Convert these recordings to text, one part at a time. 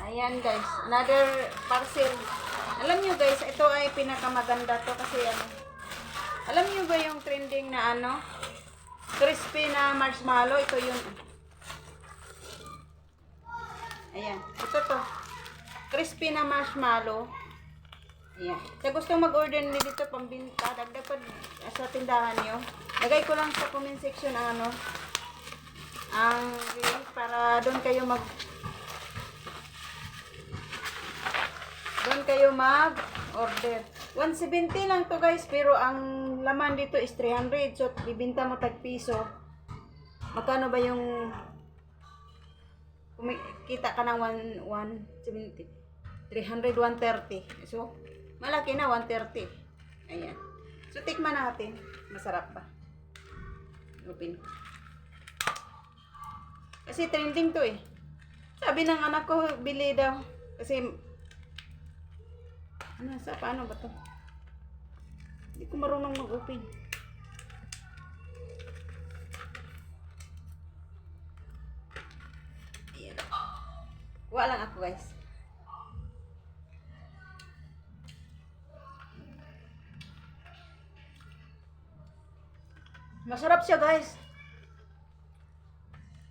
Ayan guys, another parcel. Alam nyo guys, ito ay pinakamaganda to kasi ano. Alam nyo ba yung trending na ano? Crispy na marshmallow, ito yun. Ayan, ito to. Crispy na marshmallow. Ayan. Sa gusto mag-order nila dito pambinta, dagdag pa sa tindahan nyo. Lagay ko lang sa comment section ang ano, ang link para doon kayo mag-order. 170 lang to guys, pero ang laman dito is 300. So, bibinta mo tag piso. Magkano ba yung kita ka ng 170? 300, 130. So, malaki na 130. Ayan. So, tikman natin. Masarap ba? Open. Kasi trending to eh. Sabi ng anak ko, bili daw. Kasi, paano ba to? Hindi ko marunong mag-open. Ayan. Kuha lang ako guys. Masarap siya guys.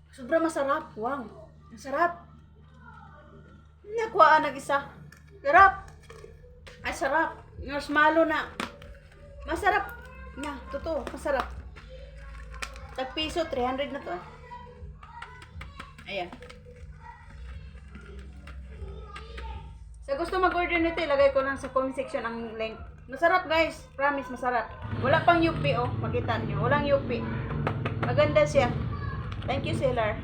Sobrang masarap. Wow. Masarap. Nakuha nag-isa. Sarap. Ay, sarap. Marshmallow na. Masarap. Na, totoo. Masarap. Tag-piso, 300 na to. Ayan. Sa gusto mag-order nito, ilagay ko lang sa comment section ang link. Masarap guys. Promise, masarap. Wala pang yupi, oh. Makita nyo. Walang yupi. Maganda siya. Thank you, seller.